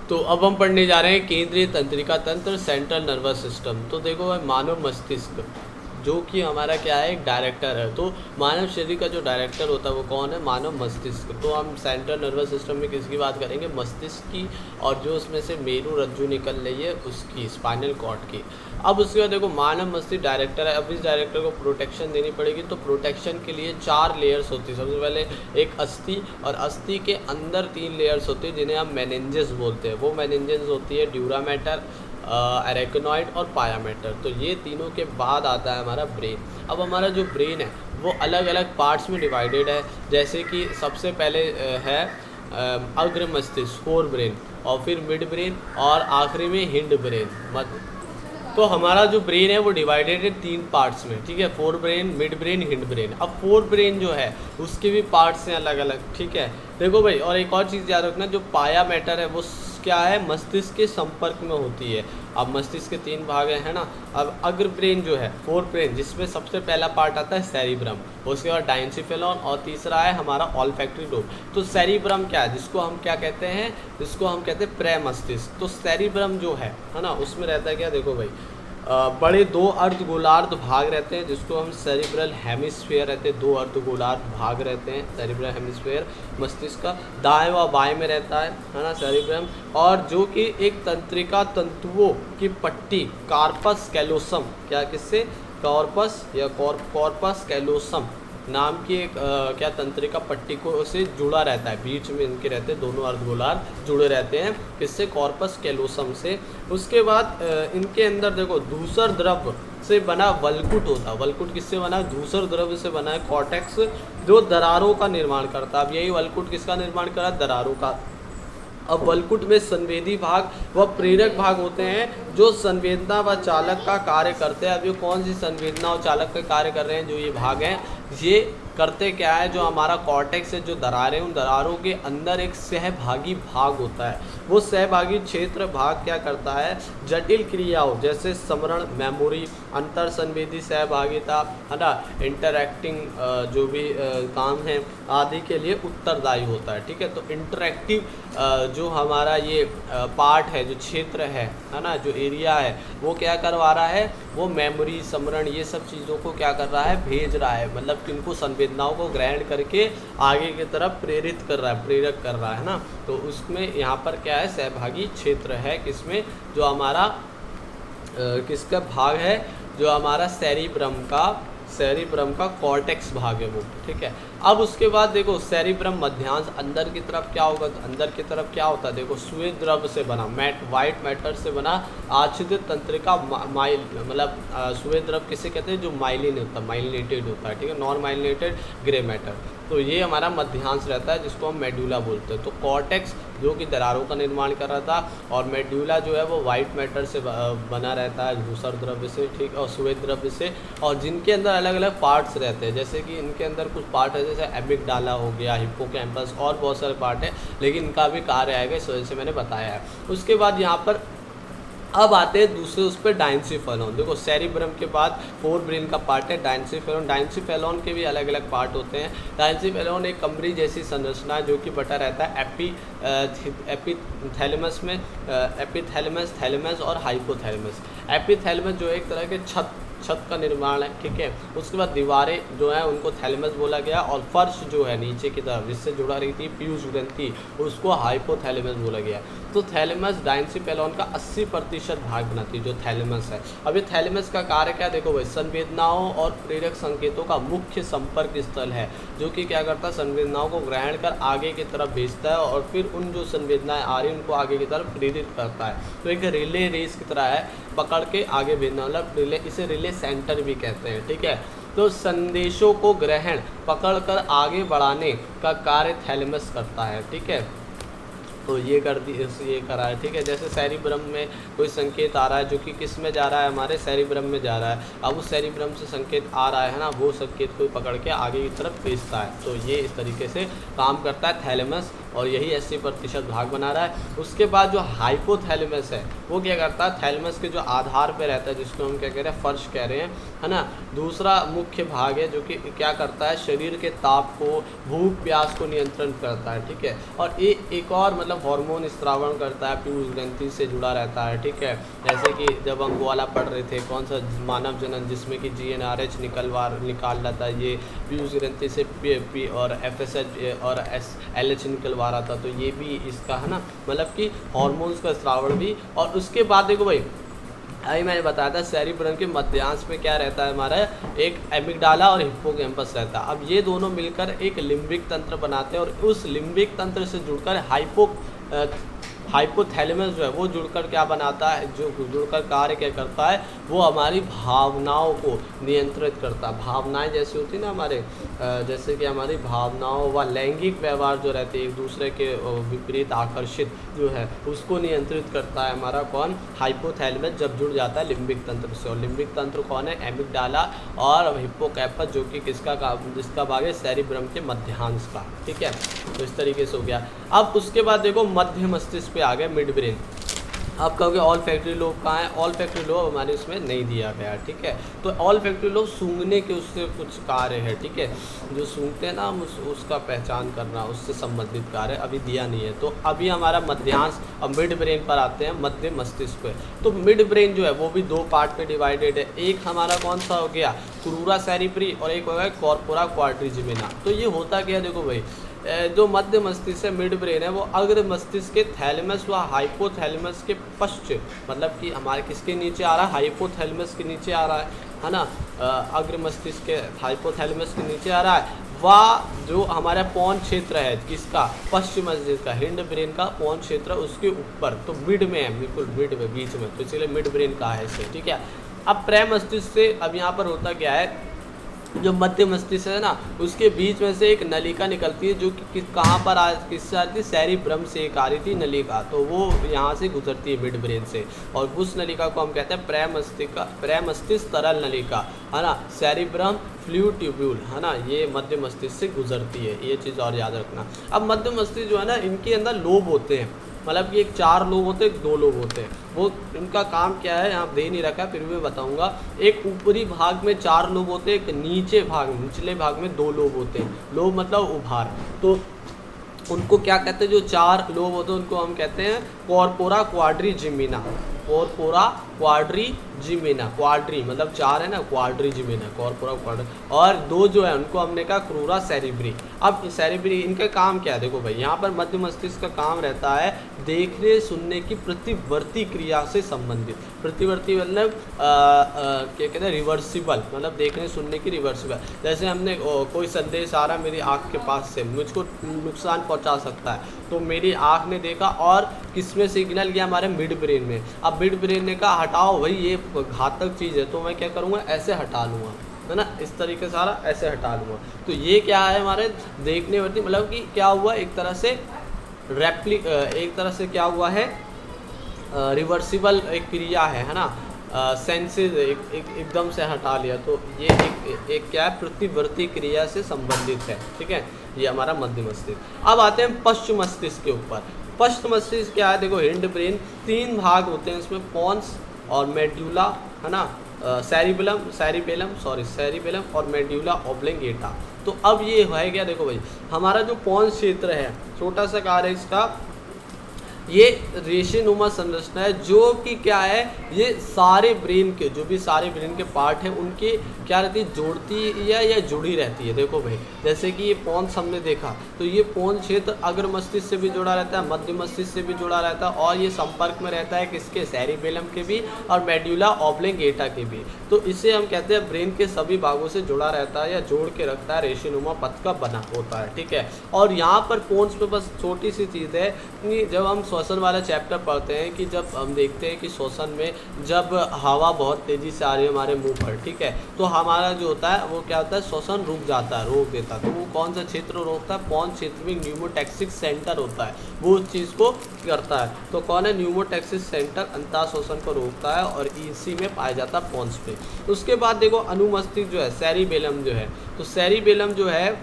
तो अब हम पढ़ने जा रहे हैं केंद्रीय तंत्रिका तंत्र, सेंट्रल नर्वस सिस्टम। तो देखो भाई, मानव मस्तिष्क जो कि हमारा क्या है, एक डायरेक्टर है। तो मानव शरीर का जो डायरेक्टर होता है वो कौन है, मानव मस्तिष्क। तो हम सेंट्रल नर्वस सिस्टम में किसकी बात करेंगे, मस्तिष्क की, और जो उसमें से मेरू रज्जु निकल रही है उसकी, स्पाइनल कॉर्ड की। अब उसके बाद देखो, मानव मस्तिष्क डायरेक्टर है। अब इस डायरेक्टर को प्रोटेक्शन देनी पड़ेगी। तो प्रोटेक्शन के लिए 4 लेयर्स होती है। सबसे पहले एक अस्थि, और अस्थि के अंदर 3 लेयर्स होती है जिन्हें हम मेनिंजेस बोलते हैं। वो मेनिंजेस होती है ड्यूरा मैटर, एरेक्नॉइड और पाया मैटर। तो ये तीनों के बाद आता है हमारा ब्रेन। अब हमारा जो ब्रेन है वो अलग अलग पार्ट्स में डिवाइडेड है। जैसे कि सबसे पहले है अग्र मस्तिष्क, फोर ब्रेन, और फिर मिड ब्रेन, और आखिरी में हिंड ब्रेन। तो हमारा जो ब्रेन है वो डिवाइडेड है 3 पार्ट्स में, ठीक है, fore brain, mid brain, hind brain. अब फोर ब्रेन जो है उसके भी पार्ट्स हैं अलग अलग, ठीक है। देखो भाई, और एक और चीज़ याद रखना, जो पाया मैटर है वो क्या है, मस्तिष्क के संपर्क में होती है। अब मस्तिष्क के 3 भाग हैं, है ना। अब अग्र ब्रेन जो है, फोर ब्रेन, जिसमें सबसे पहला पार्ट आता है सेरिब्रम, उसके बाद डाइंसिफेलॉन, और तीसरा है हमारा ऑल्फैक्टरी लोब। तो सेरिब्रम क्या है, जिसको हम क्या कहते हैं, जिसको हम कहते हैं प्रे मस्तिष्क। तो सेरिब्रम जो है ना, उसमें रहता है क्या, देखो भाई, बड़े 2 अर्धगोलार्ध भाग रहते हैं जिसको हम सेरिब्रल हेमिस्फीयर रहते हैं। 2 अर्धगोलार्ध भाग रहते हैं सेरिब्रल हेमिस्फीयर मस्तिष्क का, दाएं व बाएं में रहता है ना सेरिब्रम। और जो कि एक तंत्रिका तंतुओं की पट्टी, कार्पस कैलोसम, क्या किससे, कॉर्पस या कॉर्पस कैलोसम नाम की एक क्या तंत्रिका पट्टी को से जुड़ा रहता है। बीच में इनके रहते हैं, दोनों अर्धगोलार्ध जुड़े रहते हैं, किससे, कॉर्पस कैलोसम से। उसके बाद इनके अंदर देखो, धूसर द्रव से बना वल्कुट होता है। वल्कुट किससे बना, धूसर द्रव्य से बना है, कॉर्टेक्स, जो दरारों का निर्माण करता है। अब यही वल्कुट किसका निर्माण करा, दरारों का। अब वल्कुट में संवेदी भाग व प्रेरक भाग होते हैं जो संवेदना व चालक का कार्य करते हैं। अब ये कौन सी संवेदना और चालक का कार्य कर रहे हैं, जो ये भाग हैं, ये करते क्या है, जो हमारा कॉर्टेक्स है, जो दरारें, उन दरारों के अंदर एक सहभागी भाग होता है। वो सहभागी क्षेत्र भाग क्या करता है, जटिल क्रियाओं जैसे स्मरण, मेमोरी, अंतर संवेदी सहभागिता, है ना, इंटरैक्टिंग जो भी काम है आदि के लिए उत्तरदायी होता है, ठीक है। तो इंटरैक्टिव जो हमारा ये पार्ट है, जो क्षेत्र है ना, जो एरिया है, वो क्या करवा रहा है, वो मेमोरी, स्मरण, ये सब चीज़ों को क्या कर रहा है, भेज रहा है, मतलब किनको, संवेदनाओं को ग्रहण करके आगे की तरफ प्रेरित कर रहा है, प्रेरक कर रहा है ना। तो उसमें यहाँ पर क्या है, सहभागी क्षेत्र है, किसमें, जो हमारा किसका भाग है, जो हमारा सेरिब्रम का कॉर्टेक्स भाग है वो, ठीक है। अब उसके बाद देखो, सेरिब्रम मध्यांश अंदर की तरफ क्या होगा, तो अंदर की तरफ क्या होता है, देखो, श्वेत द्रव्य से बना, वाइट मैटर से बना आच्छादित तंत्रिका माइल, मतलब श्वेत द्रव्य किसे कहते हैं, जो माइलिन होता है, माइलिनेटेड होता है, ठीक है, नॉन माइलिनेटेड ग्रे मैटर। तो ये हमारा मध्यांश रहता है जिसको हम मेडुला बोलते हैं। तो कॉर्टेक्स जो कि दरारों का निर्माण कर रहा था, और मेडुला जो है वो वाइट मैटर से बना रहता है, धूसर द्रव्य से, ठीक, और श्वेत द्रव्य से, और जिनके अंदर अलग अलग पार्ट्स रहते हैं। जैसे कि इनके अंदर कुछ पार्ट है, जैसे एमिगडाला हो गया, हिप्पोकैम्पस, और बहुत सारे पार्ट हैं, लेकिन इनका भी कार्य आएगा, इस वजह से मैंने बताया है। उसके बाद यहाँ पर अब आते हैं दूसरे उस पर, डाइंसिफेलॉन। देखो, सेरिब्रम के बाद फोर ब्रेन का पार्ट है डाइंसिफेलॉन। डाइंसिफेलॉन के भी अलग अलग पार्ट होते हैं। डाइंसिफेलॉन एक कमरी जैसी संरचना है जो कि बटा रहता है एपिथैलेमस में, एपिथैलेमस, थैलेमस और हाइपोथैलेमस। एपिथैलेमस जो एक तरह के छत का निर्माण है, ठीक है। उसके बाद दीवारें जो है उनको थैलेमस बोला गया, और फर्श जो है नीचे की तरफ जिससे जुड़ा रही थी पीयूष ग्रंथि, उसको हाइपोथैलेमस बोला गया। तो थैलेमस डाइंसिफेलॉन का 80% भाग बनाती है, जो थैलेमस है। अब ये थैलेमस का कार्य क्या, देखो भाई, संवेदनाओं और प्रेरक संकेतों का मुख्य संपर्क स्थल है, जो कि क्या करता है, संवेदनाओं को ग्रहण कर आगे की तरफ भेजता है, और फिर उन जो संवेदनाएं आ रही हैं उनको आगे की तरफ प्रेरित करता है। तो एक रिले रेस की तरह है, पकड़ के आगे भेजना, मतलब रिले, इसे रिले सेंटर भी कहते हैं, ठीक है। तो संदेशों को ग्रहण, पकड़कर आगे बढ़ाने का कार्य थैलेमस करता है, ठीक है। तो ये करा है, ठीक है। जैसे सेरिब्रम में कोई संकेत आ रहा है जो कि किस में जा रहा है, हमारे सेरिब्रम में जा रहा है। अब उस सेरिब्रम से संकेत आ रहा है ना, वो संकेत को पकड़ के आगे की तरफ भेजता है। तो ये इस तरीके से काम करता है थैलेमस और यही 80% भाग बना रहा है। उसके बाद जो हाइपोथैलेमस है वो क्या करता है, थैलेमस के जो आधार पे रहता है, जिसको हम क्या कह रहे हैं, फर्श कह रहे हैं, है ना। दूसरा मुख्य भाग है जो कि क्या करता है, शरीर के ताप को, भूख प्यास को नियंत्रण करता है, ठीक है। और एक और मतलब हार्मोन स्त्रावण करता है, पीयूष ग्रंथि से जुड़ा रहता है, ठीक है। जैसे कि जब हम वो वाला पढ़ रहे थे, कौन सा, मानव जनन, जिसमें कि GnRH निकाल रहा था, ये पीयूष ग्रंथि से पी और FSH और LH निकलवा रहा था। तो ये भी इसका है ना, मतलब कि हार्मोन्स का स्रावण भी। और उसके बाद देखो भाई, अभी मैंने बताया था सेरिब्रम के मध्यांश में क्या रहता है हमारा, एक एमिगडाला और हिप्पोकैम्पस रहता है। अब ये दोनों मिलकर एक लिम्बिक तंत्र बनाते हैं, और उस लिम्बिक तंत्र से जुड़कर हाइपोथैलेमस जो है वो जुड़कर क्या बनाता है, जो जुड़कर कार्य क्या करता है, वो हमारी भावनाओं को नियंत्रित करता है। भावनाएं जैसी होती है ना हमारे, जैसे कि हमारी भावनाओं व लैंगिक व्यवहार जो रहते हैं, एक दूसरे के विपरीत आकर्षित जो है, उसको नियंत्रित करता है हमारा कौन, हाइपोथैलेमस, जब जुड़ जाता है लिम्बिक तंत्र से। और लिम्बिक तंत्र कौन है, एमिगडाला और हिप्पोकैम्पस, जो कि जिसका भाग है सेरिब्रम के मध्यांश का, ठीक है। तो इस तरीके से हो गया। अब उसके बाद देखो मध्य मस्तिष्क पे आ गया, मिड ब्रेन। आप कहोगे ऑल फैक्ट्री लोब कहाँ है, ऑल फैक्ट्री लोब हमारे इसमें नहीं दिया गया, ठीक है। तो ऑल फैक्ट्री लोब सूंघने के उससे कुछ कार्य है, ठीक है, जो सूंघते हैं ना हम, उसका पहचान करना, उससे संबंधित कार्य अभी दिया नहीं है। तो अभी हमारा मध्यांश, अब मिड ब्रेन पर आते हैं, मध्य मस्तिष्क पे। तो मिड ब्रेन जो है वो भी 2 पार्ट पे डिवाइडेड है। एक हमारा कौन सा हो गया, क्रूरा सेरिब्री, और एक हो गया कॉर्पोरा क्वाड्रिजिमिना। तो ये होता क्या, देखो भाई, जो मध्य मस्तिष्क है, मिड ब्रेन है, वो अग्र मस्तिष्क के थैलेमस व हाइपोथैलेमस के पश्च, मतलब कि हमारे किसके नीचे आ रहा है, हाइपोथैलेमस के नीचे आ रहा है ना। अग्र मस्तिष्क के हाइपोथैलेमस के नीचे आ रहा है। व जो हमारा पौन क्षेत्र है किसका, पश्चिम मस्तिष्क का, हिंड ब्रेन का पौन क्षेत्र उसके ऊपर, तो मिड में है, बिल्कुल मिड में, बीच में, तो इसलिए मिड ब्रेन कहा है इसे, ठीक है। अब प्रे मस्तिष्क से अब यहाँ पर होता क्या है, जो मध्य मस्तिष्क है ना, उसके बीच में से एक नलिका निकलती है, जो कि कहाँ पर किससे आ रही थी, सेरिब्रम से एक आ रही थी नलिका, तो वो यहाँ से गुजरती है मिड ब्रेन से। और उस नलिका को हम कहते हैं प्रेमस्तिष्क तरल नलिका, है ना, सेरिब्रम फ्लूइड ट्यूब्यूल, है ना, ये मध्य मस्तिष्क से गुजरती है, ये चीज़ और याद रखना। अब मध्य मस्तिष्क जो है ना, इनके अंदर लोब होते हैं, मतलब कि एक 4 लोब होते हैं, 2 लोब होते हैं। वो इनका काम क्या है यहाँ दे नहीं रखा, फिर भी मैं बताऊंगा। एक ऊपरी भाग में 4 लोब होते हैं, एक निचले भाग में 2 लोब होते हैं। लोब मतलब उभार, तो उनको क्या कहते हैं, जो 4 लोब होते हैं उनको हम कहते हैं कॉर्पोरा क्वाड्रिजिमिना। कॉर्पोरा क्वाड्रिजिमिना, क्वाड्री मतलब 4 है ना, क्वाड्रिजिमिना, कॉर्पोरा क्वाड्री। और 2 जो है उनको हमने कहा क्रूरा सेरिब्री। अब सेरिब्री, इनका काम क्या है, देखो भाई, यहाँ पर मध्य मस्तिष्क का काम रहता है देखने सुनने की प्रतिवर्ती क्रिया से संबंधित। प्रतिवर्ती मतलब क्या कहते हैं, रिवर्सिबल, मतलब देखने सुनने की रिवर्सिबल। जैसे हमने कोई संदेश आ रहा मेरी आँख के पास से, मुझको नुकसान पहुँचा सकता है, तो मेरी आँख ने देखा और किसमें सिग्नल गया, हमारे मिड ब्रेन में। अब मिड ब्रेन ने कहा हटाओ भाई, ये घातक चीज़ है, तो मैं क्या करूँगा, ऐसे हटा लूँगा, है ना, इस तरीके से सारा ऐसे हटा लूँगा। तो ये क्या है हमारे देखने वर्ती, मतलब कि क्या हुआ, एक तरह से एक तरह से क्या हुआ है, रिवर्सिबल एक क्रिया है ना, सेंसेस एकदम से हटा लिया। तो ये एक क्या है, प्रतिवर्ती क्रिया से संबंधित है, ठीक है, ये हमारा मध्य मस्तिष्क। अब आते हैं पश्चिम मस्तिष्क के ऊपर। पश्चिम मस्तिष्क क्या है, देखो, हिंड ब्रेन, 3 भाग होते हैं इसमें, पोन्स और मेड्यूला, है ना, सेरिबेलम और मेड्यूला ऑब्लिंगेटा। तो अब ये है क्या, देखो भाई, हमारा जो पोन्स क्षेत्र है, छोटा सा कार्य है इसका, ये रेशेनुमा संरचना है, जो कि क्या है, ये सारे ब्रेन के, जो भी सारे ब्रेन के पार्ट हैं उनके क्या रहती है, जोड़ती है या जुड़ी रहती है। देखो भाई, जैसे कि ये पोन्स हमने देखा, तो ये पोन्स क्षेत्र अग्र मस्तिष्क से भी जुड़ा रहता है, मध्य मस्तिष्क से भी जुड़ा रहता है, और ये संपर्क में रहता है किसके, सेरिबेलम के भी और मेड्यूला ऑब्लिंगेटा के भी। तो इसे हम कहते हैं ब्रेन के सभी भागों से जुड़ा रहता है या जोड़ के रखता है, रेशेनुमा पथ का बना होता है, ठीक है। और यहाँ पर पोन्स पे बस छोटी सी चीज़ है कि जब हम श्वसन वाला चैप्टर पढ़ते हैं, कि जब हम देखते हैं कि श्वसन में जब हवा बहुत तेज़ी से आ रही है हमारे मुंह पर, ठीक है, तो हमारा जो होता है वो क्या होता है, श्वसन रुक जाता है, रोक देता है। तो वो कौन सा क्षेत्र रोकता है, पोन्स क्षेत्र में न्यूमोटैक्सिक सेंटर होता है, वो उस चीज़ को करता है। तो कौन है, न्यूमोटैक्सिक सेंटर अंतः श्वसन को रोकता है, और इसी में पाया जाता है पोन्स पे। उसके बाद देखो अनुमस्तिष्क जो है, सेरिबेलम जो है, तो सेरिबेलम जो है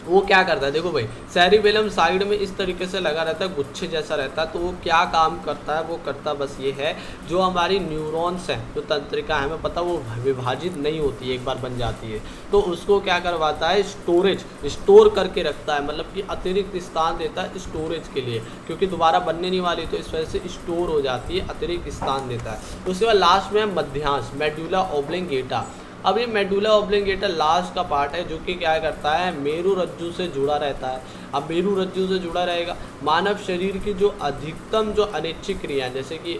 वो क्या करता है, देखो भाई सेरिबेलम साइड में इस तरीके से लगा रहता है, गुच्छे जैसा रहता है। तो वो क्या काम करता है, वो करता बस ये है, जो हमारी न्यूरॉन्स हैं, जो तंत्रिका है, हमें पता वो विभाजित नहीं होती है, एक बार बन जाती है तो उसको क्या करवाता है, स्टोरेज, स्टोर करके रखता है, मतलब कि अतिरिक्त स्थान देता है स्टोरेज के लिए, क्योंकि दोबारा बनने नहीं वाली, तो इस वजह से स्टोर हो जाती है, अतिरिक्त स्थान देता है। उसके बाद लास्ट में मध्यांश, मेडुला ऑब्लिंगेटा। अब ये मेडुला ऑब्लिंगेटा लास्ट का पार्ट है, जो कि क्या करता है, मेरु रज्जु से जुड़ा रहता है। अब मेरु रज्जु से जुड़ा रहेगा, मानव शरीर की जो अधिकतम जो अनैच्छिक क्रियाएं, जैसे कि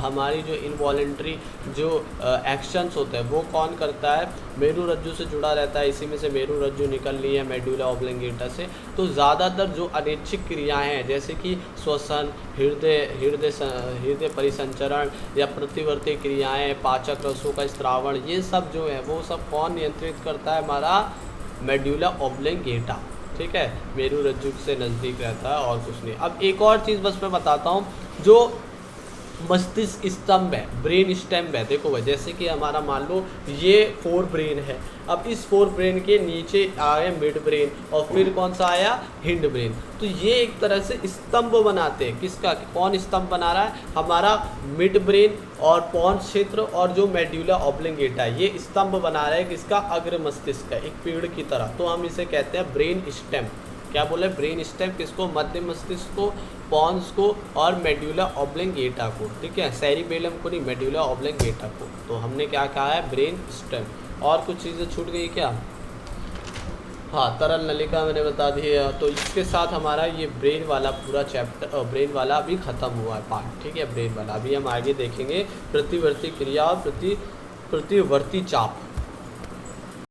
हमारी जो इनवॉलेंट्री जो एक्शंस होते हैं, वो कौन करता है, मेरु रज्जु से जुड़ा रहता है। इसी में से मेरु रज्जु निकल ली है मेडुला ऑब्लिंगेटा से। तो ज़्यादातर जो अनैच्छिक क्रियाएं हैं, जैसे कि श्वसन, हृदय परिसंचरण या प्रतिवर्ती क्रियाएं, पाचक रसों का स्त्रावण, ये सब जो है वो सब कौन नियंत्रित करता है, हमारा मेडुला ऑब्लिंगेटा। ठीक है, मेरु रज्जु से नज़दीक रहता है और कुछ नहीं। अब एक और चीज़ बस मैं बताता हूँ, जो मस्तिष्क स्तंभ है, ब्रेन स्टेम है। देखो भाई, जैसे कि हमारा मान लो ये 4 ब्रेन है, अब इस 4 ब्रेन के नीचे आया मिड ब्रेन और फिर कौन सा आया, हिंड ब्रेन। तो ये एक तरह से स्तंभ बनाते हैं, किसका, कौन स्तंभ बना रहा है, हमारा मिड ब्रेन और पॉन्स क्षेत्र और जो मेडुला ऑब्लिंगेटा है, ये स्तंभ बना रहा है किसका, अग्र मस्तिष्क का, एक पेड़ की तरह। तो हम इसे कहते हैं ब्रेन स्टेम। क्या बोले, ब्रेन स्टेम किसको, मध्य मस्तिष्क को, पॉन्स को और मेडुला ऑब्लिंगेटा को। ठीक है, सेरिबेलम को नहीं, मेडुला ऑब्लिंगेटा को। तो हमने क्या कहा है, ब्रेन स्टेम। और कुछ चीज़ें छूट गई क्या, हाँ, तरल नलिका मैंने बता दी है। तो इसके साथ हमारा ये ब्रेन वाला पूरा चैप्टर, ब्रेन वाला अभी ख़त्म हुआ है पार्ट। ठीक है, ब्रेन वाला अभी हम आगे देखेंगे प्रतिवर्ती क्रिया और प्रतिवर्ती चाप।